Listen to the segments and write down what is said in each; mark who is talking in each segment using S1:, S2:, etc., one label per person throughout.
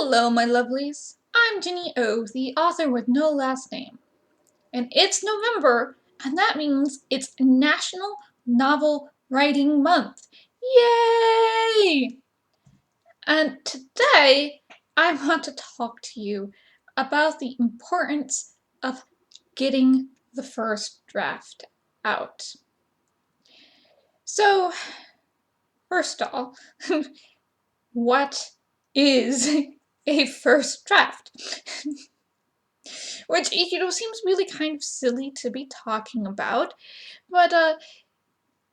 S1: Hello, my lovelies. I'm Ginny O, the author with no last name. And it's November, and that means it's National Novel Writing Month. Yay! And today, I want to talk to you about the importance of getting the first draft out. So, first of all, what is a first draft? Which, seems really kind of silly to be talking about, but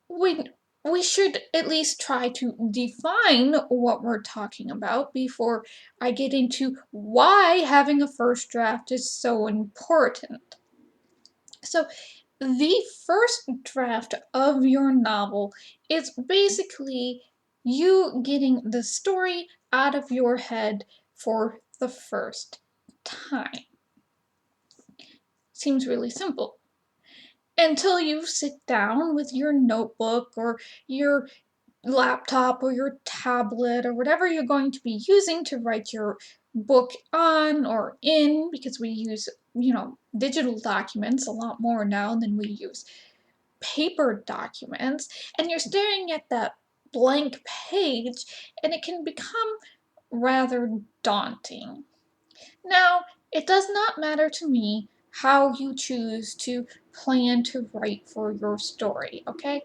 S1: we should at least try to define what we're talking about before I get into why having a first draft is so important. So, the first draft of your novel is basically you getting the story out of your head for the first time. Seems really simple. Until you sit down with your notebook or your laptop or your tablet or whatever you're going to be using to write your book on or in, because we use, digital documents a lot more now than we use paper documents, and you're staring at that blank page, and it can become rather daunting. Now, it does not matter to me how you choose to plan to write for your story, okay?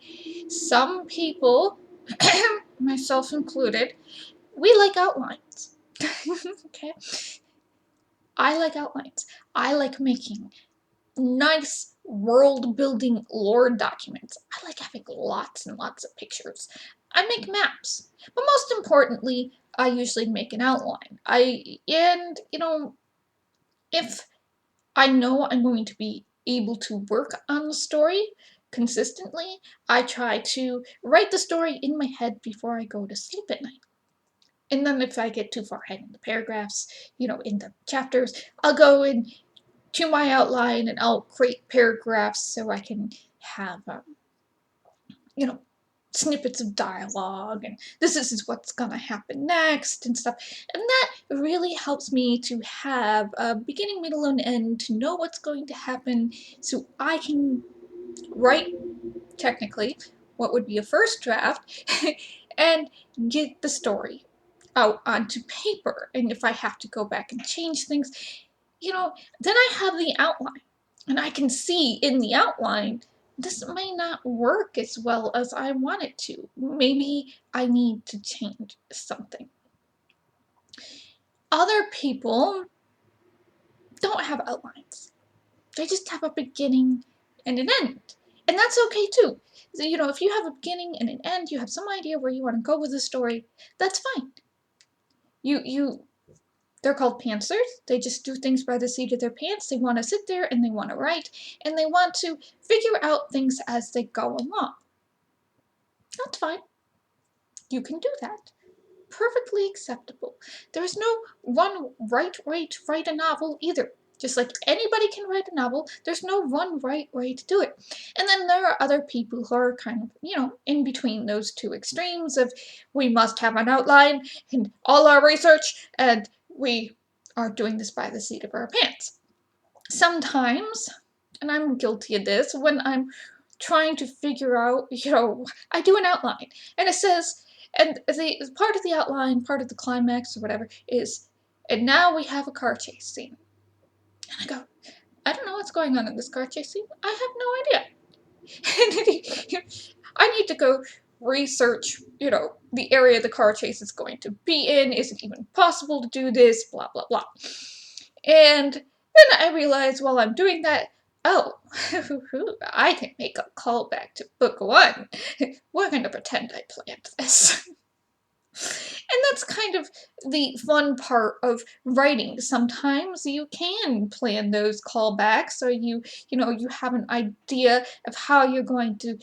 S1: Some people, myself included, we like outlines, okay? I like outlines. I like making nice world-building lore documents. I like having lots and lots of pictures. I make maps, but most importantly, I usually make an outline. If I know I'm going to be able to work on the story consistently, I try to write the story in my head before I go to sleep at night. And then if I get too far ahead in the paragraphs, in the chapters, I'll go into my outline and I'll create paragraphs so I can have, snippets of dialogue and this is what's gonna happen next and stuff. And that really helps me to have a beginning, middle, and end, to know what's going to happen so I can write, technically, what would be a first draft and get the story out onto paper. And if I have to go back and change things, then I have the outline and I can see in the outline this may not work as well as I want it to. Maybe I need to change something. Other people don't have outlines. They just have a beginning and an end. And that's okay too. So, if you have a beginning and an end, you have some idea where you want to go with the story, that's fine. They're called pantsers. They just do things by the seat of their pants. They want to sit there and they want to write and they want to figure out things as they go along. That's fine. You can do that. Perfectly acceptable. There's no one right way to write a novel either. Just like anybody can write a novel, there's no one right way to do it. And then there are other people who are kind of, in between those two extremes of we must have an outline and all our research and we are doing this by the seat of our pants. Sometimes, and I'm guilty of this, when I'm trying to figure out, I do an outline and it says, and the part of the outline, part of the climax or whatever is, and now we have a car chase scene. And I go, I don't know what's going on in this car chase scene. I have no idea. I need to go research, the area the car chase is going to be in. Is it even possible to do this? Blah, blah, blah. And then I realize while I'm doing that, oh, I can make a callback to book one. We're going to pretend I planned this. And that's kind of the fun part of writing. Sometimes you can plan those callbacks, so you have an idea of how you're going to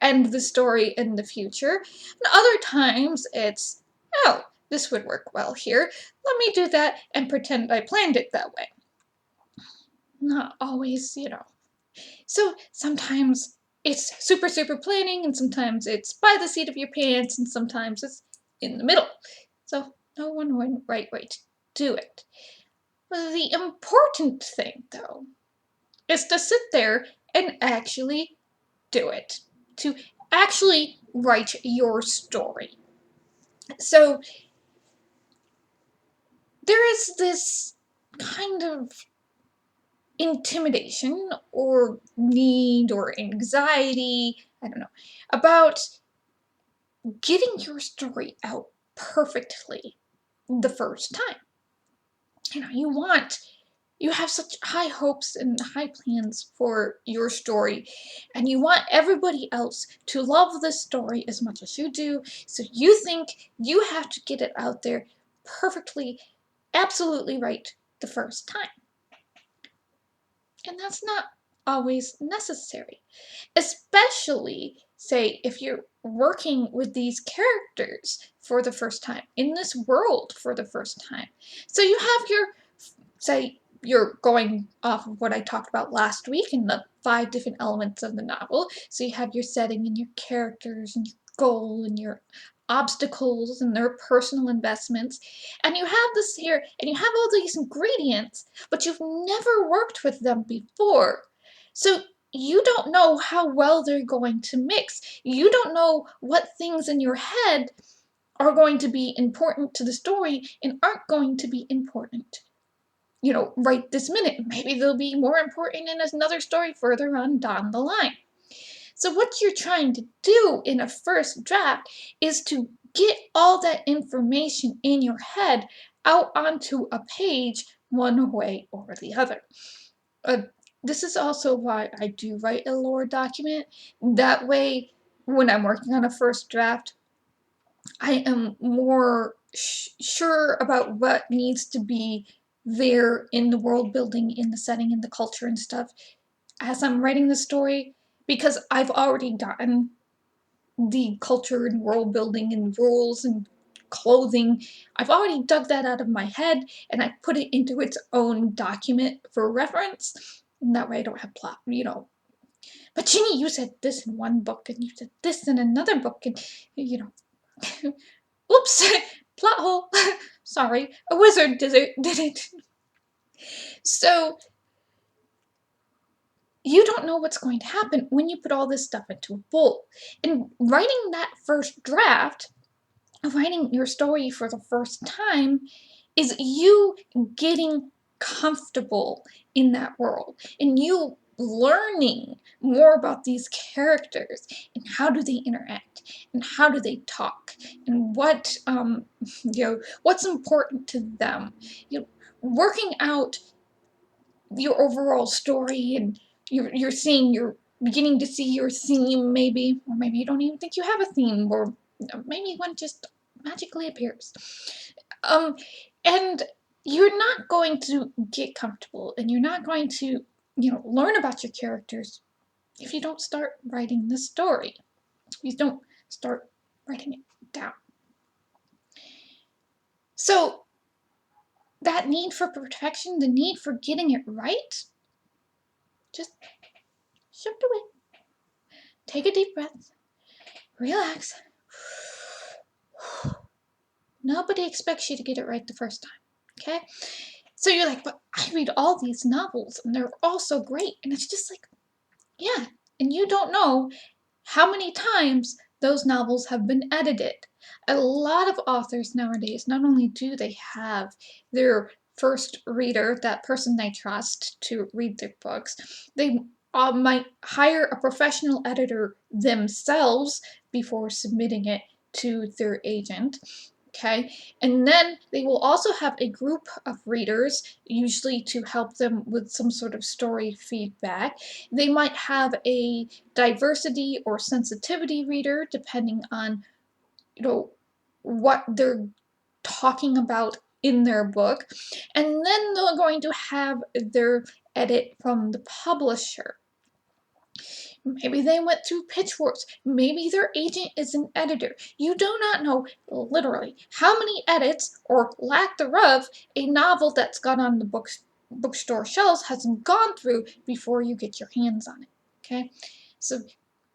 S1: end the story in the future. And other times it's, oh, this would work well here. Let me do that and pretend I planned it that way. Not always, So sometimes it's super, super planning, and sometimes it's by the seat of your pants, and sometimes it's in the middle. So no one right way to do it. The important thing, though, is to sit there and actually do it, to actually write your story. So there is this kind of intimidation or need or anxiety, I don't know, about getting your story out perfectly the first time. You have such high hopes and high plans for your story, and you want everybody else to love this story as much as you do, so you think you have to get it out there perfectly, absolutely right the first time. And that's not always necessary, especially, say, if you're working with these characters for the first time, in this world for the first time. So you have say, you're going off of what I talked about last week in the 5 different elements of the novel. So you have your setting and your characters and your goal and your obstacles and their personal investments. And you have this here, and you have all these ingredients, but you've never worked with them before. So you don't know how well they're going to mix. You don't know what things in your head are going to be important to the story and aren't going to be important, right this minute. Maybe they'll be more important in another story further on down the line. So what you're trying to do in a first draft is to get all that information in your head out onto a page one way or the other. This is also why I do write a lore document. That way, when I'm working on a first draft, I am more sure about what needs to be there in the world building, in the setting, in the culture and stuff as I'm writing the story, because I've already gotten the culture and world building and rules and clothing. I've already dug that out of my head and I put it into its own document for reference. And that way I don't have plot. But Ginny, you said this in one book and you said this in another book, and oops, plot hole. Sorry, a wizard did it. So you don't know what's going to happen when you put all this stuff into a bowl. And writing that first draft, writing your story for the first time, is you getting comfortable in that world and you learning more about these characters and how do they interact and how do they talk and what's important to them. Working out your overall story, and you're beginning to see your theme, maybe, or maybe you don't even think you have a theme, or maybe one just magically appears. And you're not going to get comfortable and you're not going to learn about your characters if you don't start writing the story, if you don't start writing it down. So that need for perfection, the need for getting it right, just shoved away. Take a deep breath. Relax. Nobody expects you to get it right the first time, okay? So you're like, but I read all these novels and they're all so great. And it's just like, yeah. And you don't know how many times those novels have been edited. A lot of authors nowadays, not only do they have their first reader, that person they trust to read their books, they might hire a professional editor themselves before submitting it to their agent. Okay, and then they will also have a group of readers, usually to help them with some sort of story feedback. They might have a diversity or sensitivity reader, depending on what they're talking about in their book. And then they're going to have their edit from the publisher. Maybe they went through pitchforks. Maybe their agent is an editor. You do not know, literally, how many edits, or lack thereof, a novel that's got on the bookstore shelves has gone through before you get your hands on it. Okay? So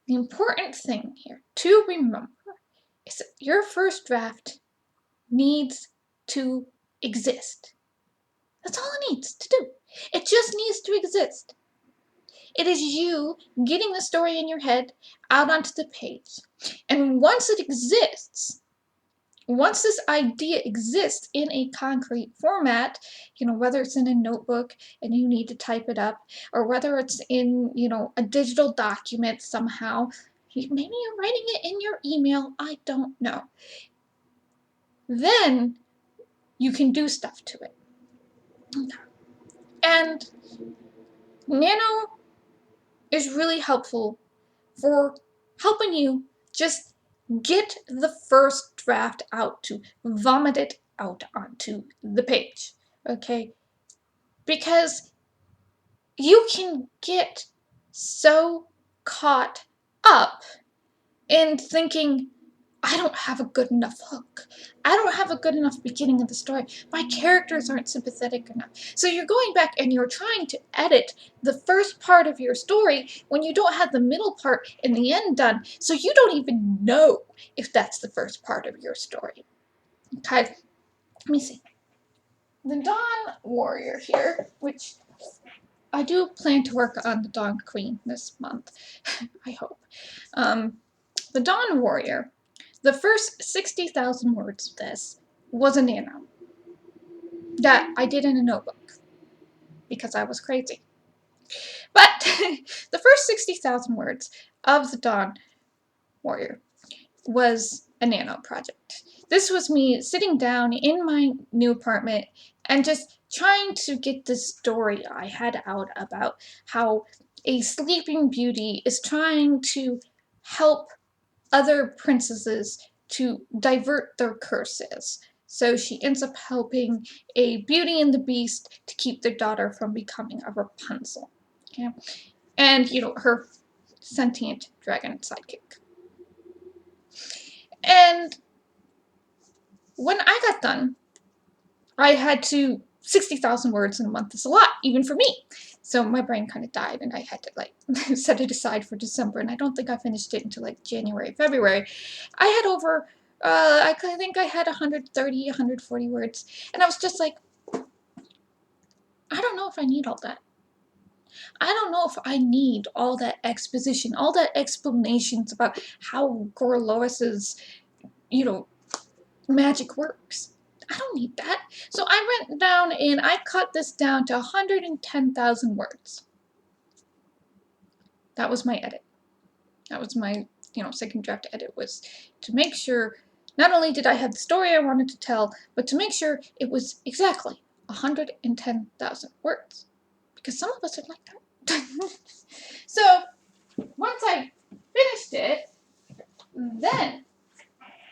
S1: the important thing here to remember is that your first draft needs to exist. That's all it needs to do. It just needs to exist. It is you getting the story in your head out onto the page. And once it exists, once this idea exists in a concrete format, whether it's in a notebook and you need to type it up, or whether it's in, a digital document somehow, maybe you're writing it in your email, I don't know. Then you can do stuff to it. And Nano is really helpful for helping you just get the first draft out, to vomit it out onto the page, okay? Because you can get so caught up in thinking, I don't have a good enough hook. I don't have a good enough beginning of the story. My characters aren't sympathetic enough. So you're going back and you're trying to edit the first part of your story when you don't have the middle part and the end done. So you don't even know if that's the first part of your story. Okay, let me see. The Dawn Warrior here, which I do plan to work on the Dawn Queen this month, I hope. The Dawn Warrior, the first 60,000 words of this was a Nano that I did in a notebook because I was crazy. But the first 60,000 words of the Dawn Warrior was a Nano project. This was me sitting down in my new apartment and just trying to get this story I had out about how a sleeping beauty is trying to help other princesses to divert their curses. So she ends up helping a Beauty and the Beast to keep their daughter from becoming a Rapunzel. Okay? And, her sentient dragon sidekick. And when I got done, I had to, 60,000 words in a month is a lot, even for me. So my brain kind of died and I had to set it aside for December, and I don't think I finished it until January, February. I had over, I think I had 130, 140 words, and I was just like, I don't know if I need all that. I don't know if I need all that exposition, all that explanations about how Gorlois's, magic works. I don't need that. So I went down and I cut this down to 110,000 words. That was my edit. That was my, second draft edit, was to make sure not only did I have the story I wanted to tell, but to make sure it was exactly 110,000 words. Because some of us are like that. So once I finished it, then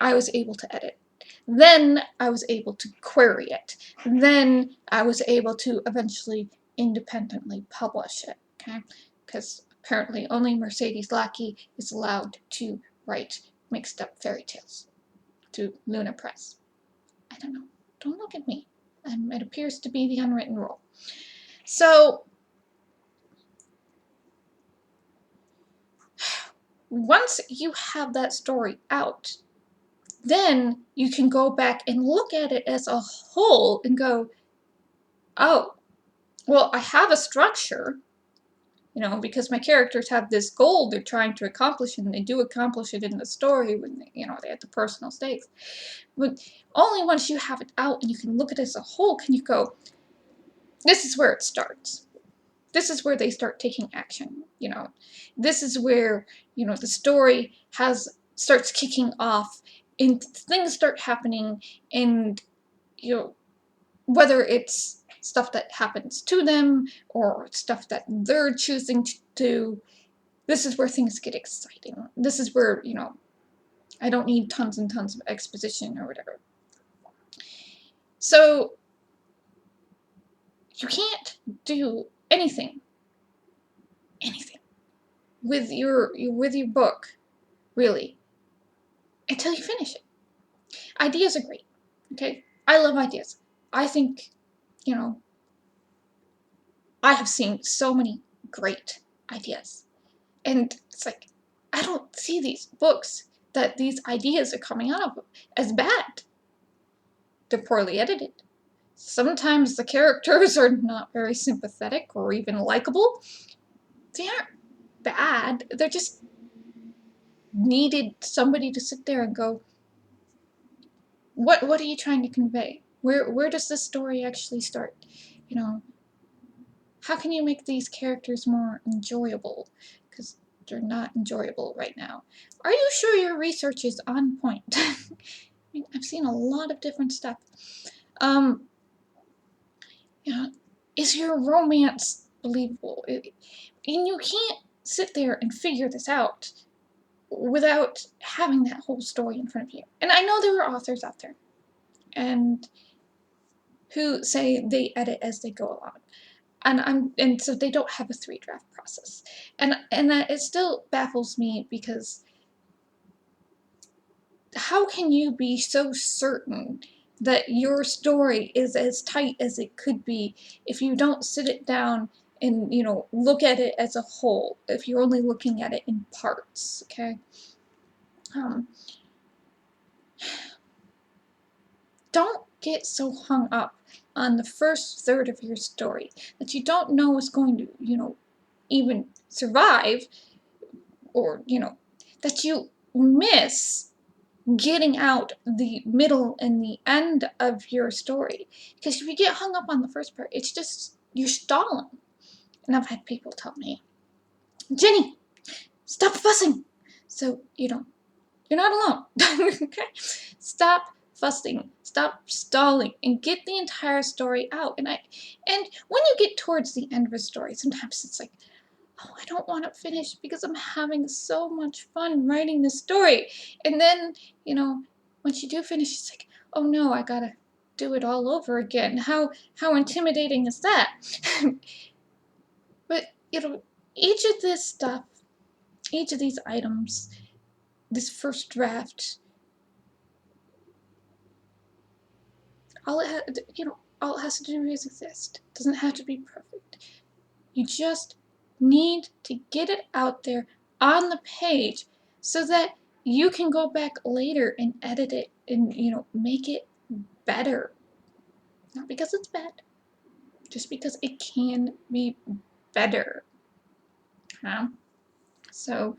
S1: I was able to edit. Then I was able to query it. Then I was able to eventually independently publish it, okay? Because apparently only Mercedes Lackey is allowed to write mixed up fairy tales through Luna Press. I don't know. Don't look at me. It appears to be the unwritten rule. So once you have that story out, then you can go back and look at it as a whole and go, oh, well, I have a structure, because my characters have this goal they're trying to accomplish, and they do accomplish it in the story when they have the personal stakes. But only once you have it out and you can look at it as a whole can you go, this is where it starts. This is where they start taking action, This is where, the story starts kicking off and things start happening, and, whether it's stuff that happens to them or stuff that they're choosing to do, this is where things get exciting. This is where, I don't need tons and tons of exposition or whatever. So you can't do anything with your book, really, until you finish it. Ideas are great, okay? I love ideas. I think, I have seen so many great ideas. And it's like, I don't see these books that these ideas are coming out of as bad. They're poorly edited. Sometimes the characters are not very sympathetic or even likable. They aren't bad. They're just needed somebody to sit there and go, what are you trying to convey? Where does this story actually start? You know, how can you make these characters more enjoyable? Because they're not enjoyable right now. Are you sure your research is on point? I mean, I've seen a lot of different stuff. You know, is your romance believable? And you can't sit there and figure this out without having that whole story in front of you. And I know there are authors out there and who say they edit as they go along. And so they don't have a 3-draft process. And that it still baffles me, because how can you be so certain that your story is as tight as it could be if you don't sit it down and, you know, look at it as a whole, if you're only looking at it in parts, okay? Don't get so hung up on the first third of your story that you don't know what's going to, you know, even survive, or, you know, that you miss getting out the middle and the end of your story. Because if you get hung up on the first part, it's just, you're stalling. And I've had people tell me, Jenny, stop fussing. So, you know, you're not alone. Okay? Stop fussing, stop stalling, and get the entire story out. And when you get towards the end of a story, sometimes it's like, oh, I don't want to finish because I'm having so much fun writing this story. And then, you know, once you do finish, it's like, oh no, I gotta do it all over again. How intimidating is that? But, you know, each of this stuff, each of these items, this first draft, all it has to do is exist. It doesn't have to be perfect. You just need to get it out there on the page so that you can go back later and edit it and, you know, make it better. Not because it's bad, just because it can be better. So,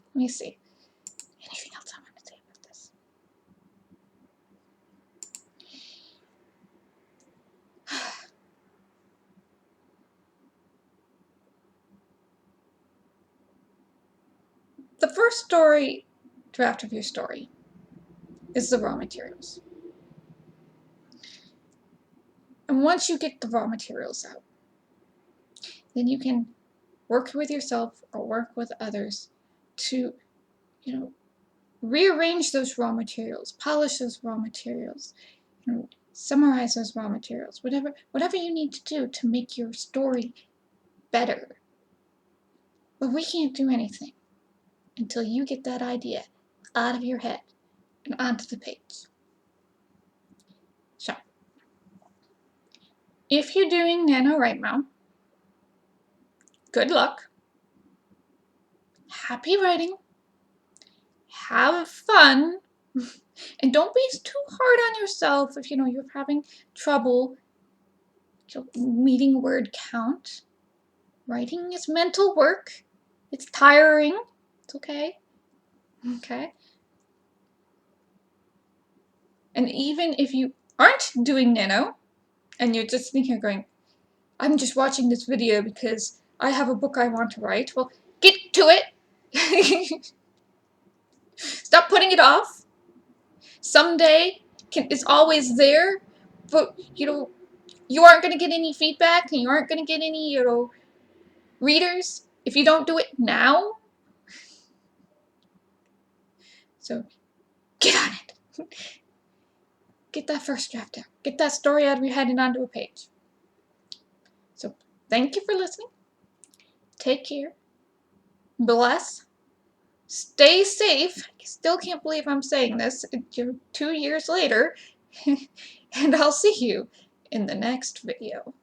S1: let me see. Anything else I want to say about this? The first draft of your story is the raw materials. And once you get the raw materials out, then you can work with yourself or work with others to, you know, rearrange those raw materials, polish those raw materials, you know, summarize those raw materials, whatever you need to do to make your story better. But we can't do anything until you get that idea out of your head and onto the page. So, if you're doing NaNoWriMo, good luck, happy writing, have fun, and don't be too hard on yourself if, you know, you're having trouble meeting word count. Writing is mental work. It's tiring. It's okay. Okay. And even if you aren't doing Nano, and you're just sitting here going, I'm just watching this video because I have a book I want to write, well, get to it. Stop putting it off. Someday is always there, but, you know, you aren't going to get any feedback, and you aren't going to get any, you know, readers if you don't do it now. So get on it. Get that first draft out. Get that story out of your head and onto a page. So thank you for listening. Take care. Bless. Stay safe. I still can't believe I'm saying this 2 years later. And I'll see you in the next video.